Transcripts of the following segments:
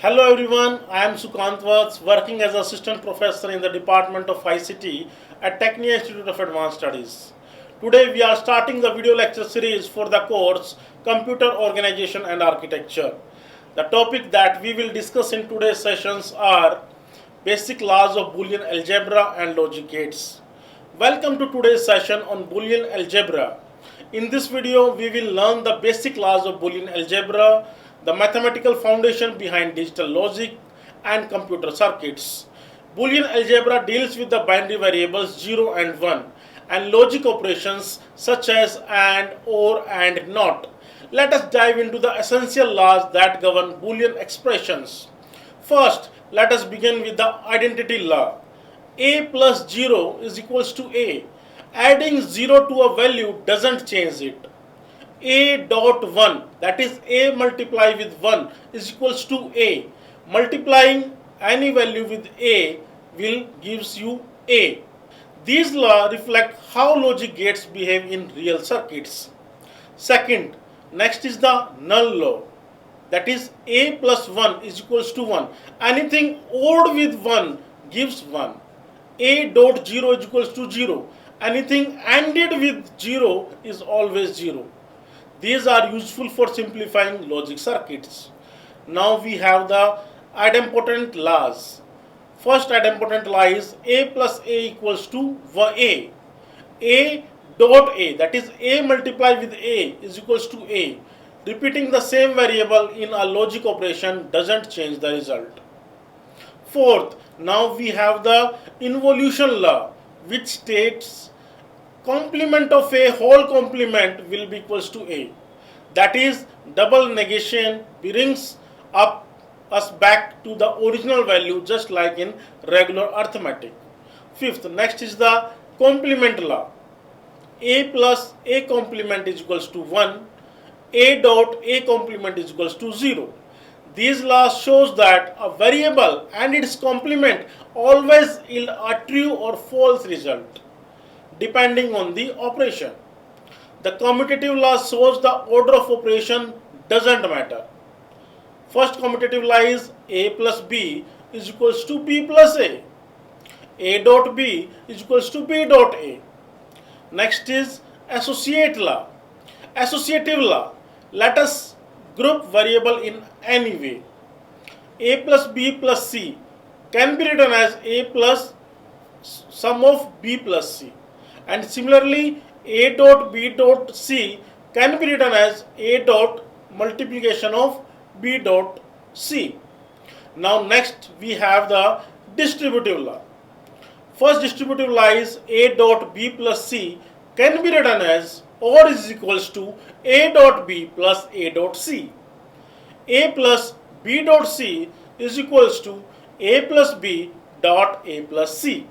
Hello everyone, I am Sukant Vats, working as assistant professor in the Department of ICT at Tecnia Institute of Advanced Studies. Today we are starting the video lecture series for the course Computer Organization and Architecture. The topic that we will discuss in today's sessions are basic laws of Boolean Algebra and logic gates. Welcome to today's session on Boolean Algebra. In this video, we will learn the basic laws of Boolean Algebra, the mathematical foundation behind digital logic and computer circuits. Boolean Algebra deals with the binary variables 0 and 1 and logic operations such as AND, OR and NOT. Let us dive into the essential laws that govern Boolean expressions. First, let us begin with the identity law. A plus 0 is equals to A. Adding 0 to a value doesn't change it. A dot 1, that is A multiplied with 1, is equals to A. Multiplying any value with A will gives you A. These laws reflect how logic gates behave in real circuits. Second, next is the null law. That is A plus 1 is equals to 1. Anything odd with 1 gives 1. A dot 0 is equals to 0. Anything ANDed with 0 is always 0. These are useful for simplifying logic circuits. Now we have the idempotent laws. First idempotent law is A plus A equals to A. A dot A, that is A multiplied with A, is equals to A. Repeating the same variable in a logic operation doesn't change the result. Fourth, now we have the involution law, which states complement of A whole complement will be equals to A. That is, double negation brings us back to the original value just like in regular arithmetic. Fifth, next is the complement law. A plus A complement is equals to 1. A dot A complement is equals to 0. These laws shows that a variable and its complement always yield a true or false result depending on the operation. The commutative law shows the order of operation doesn't matter. First commutative law is A plus B is equals to B plus A. A dot B is equals to B dot A. Next is associate law. Associative law. Let us group variable in any way. A plus B plus C can be written as A plus sum of B plus C. And similarly, A dot B dot C can be written as A dot multiplication of B dot C. Now next we have the distributive law. First distributive law is A dot B plus C can be written as or is equals to A dot B plus A dot C. A plus B dot C is equals to A plus B dot A plus C.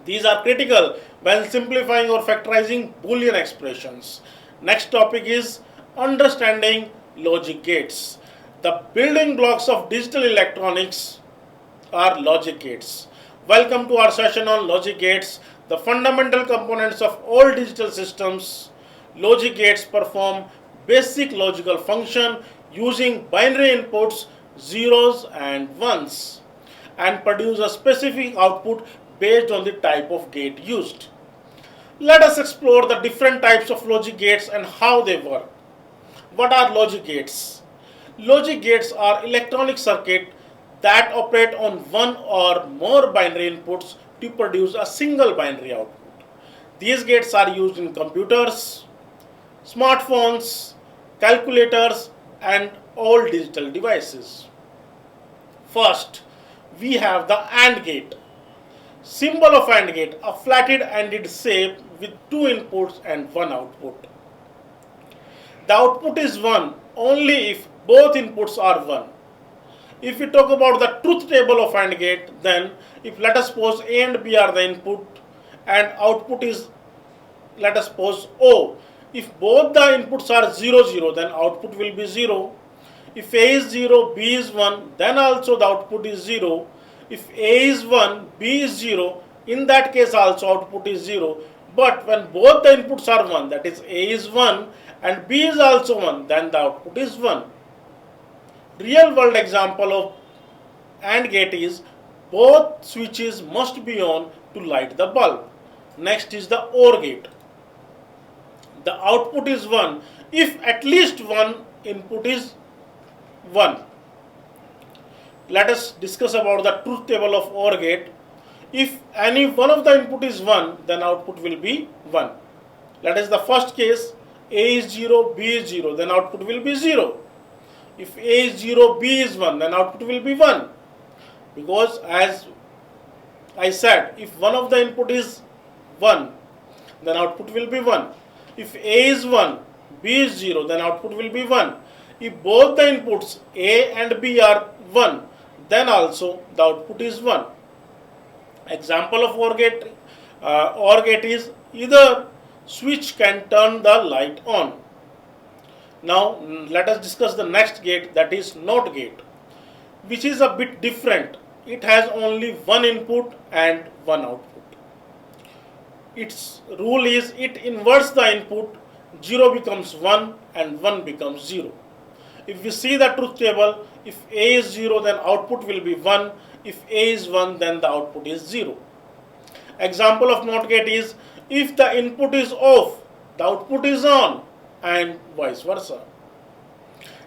These are critical when simplifying or factorizing Boolean expressions. Next topic is understanding logic gates. The building blocks of digital electronics are logic gates. Welcome to our session on logic gates, the fundamental components of all digital systems. Logic gates perform basic logical function using binary inputs, zeros and ones, and produce a specific output based on the type of gate used. Let us explore the different types of logic gates and how they work. What are logic gates? Logic gates are electronic circuits that operate on one or more binary inputs to produce a single binary output. These gates are used in computers, smartphones, calculators, and all digital devices. First, we have the AND gate. Symbol of AND gate, a flatted ANDed shape with two inputs and one output. The output is 1 only if both inputs are 1. If we talk about the truth table of AND gate, then if let us suppose A and B are the input and output is, let us suppose O. If both the inputs are 0, 0, then output will be 0. If A is 0, B is 1, then also the output is 0. If A is 1, B is 0, in that case also output is 0. But when both the inputs are 1, that is A is 1 and B is also 1, then the output is 1. Real world example of AND gate is both switches must be on to light the bulb. Next is the OR gate. The output is 1 if at least one input is 1. Let us discuss about the truth table of OR gate. If any one of the input is 1, then output will be 1. That is the first case. A is 0, B is 0, then output will be 0. If A is 0, B is 1, then output will be 1. Because as I said, if one of the input is 1, then output will be 1. If A is 1, B is 0, then output will be 1. If both the inputs A and B are 1, then also the output is 1. Example of OR gate is either switch can turn the light on. Now let us discuss the next gate, that is NOT gate, which is a bit different. It has only one input and one output. Its rule is it inverts the input, 0 becomes 1 and 1 becomes 0. If we see the truth table, if A is 0, then output will be 1. If A is 1, then the output is 0. Example of NOT gate is if the input is off, the output is on, and vice versa.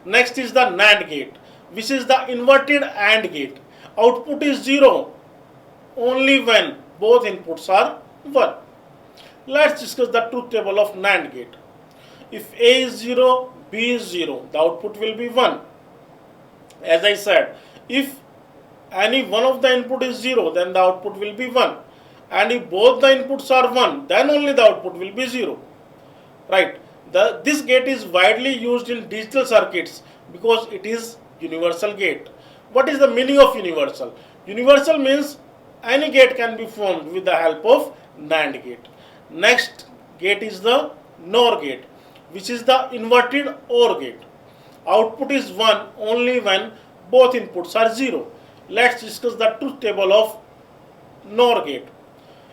Next is the NAND gate, which is the inverted AND gate. Output is 0 only when both inputs are 1. Let's discuss the truth table of NAND gate. If A is 0, B is 0, the output will be 1. As I said, if any one of the input is 0, then the output will be 1. And if both the inputs are 1, then only the output will be 0. Right. This gate is widely used in digital circuits because it is universal gate. What is the meaning of universal? Universal means any gate can be formed with the help of NAND gate. Next gate is the NOR gate, which is the inverted OR gate. Output is 1 only when both inputs are 0. Let's discuss the truth table of NOR gate.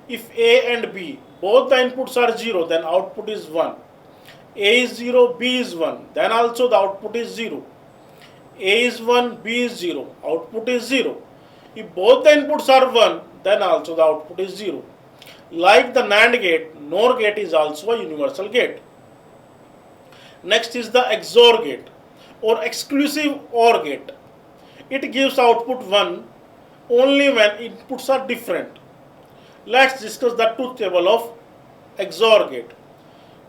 If A and B, both the inputs are 0, then output is 1. A is 0, B is 1, then also the output is 0. A is 1, B is 0, output is 0. If both the inputs are 1, then also the output is 0. Like the NAND gate, NOR gate is also a universal gate. Next is the XOR gate or exclusive OR gate. It gives output 1 only when inputs are different. Let's discuss the truth table of XOR gate.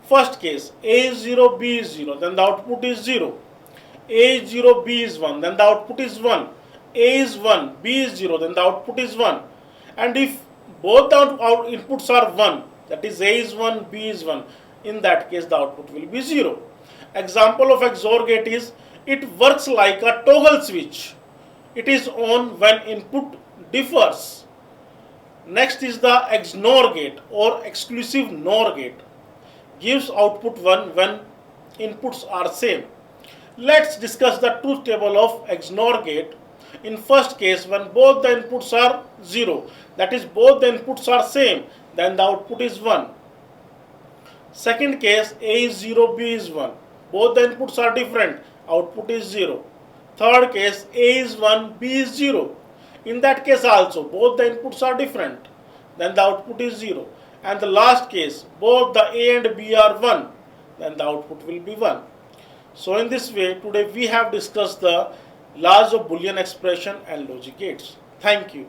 First case, A is 0, B is 0, then the output is 0. A is 0, B is 1, then the output is 1. A is 1, B is 0, then the output is 1. And if both the inputs are 1, that is A is 1, B is 1, in that case the output will be 0. Example of XOR gate is it works like a toggle switch. It is on when input differs. Next is the XNOR gate or exclusive NOR gate. Gives output 1 when inputs are same. Let's discuss the truth table of XNOR gate. In first case, when both the inputs are 0, that is both the inputs are same, then the output is 1. Second case, A is 0, B is 1. Both the inputs are different, output is 0. Third case, A is 1, B is 0. In that case also, both the inputs are different, then the output is 0. And the last case, both the A and B are 1, then the output will be 1. So in this way, today we have discussed the laws of Boolean expression and logic gates. Thank you.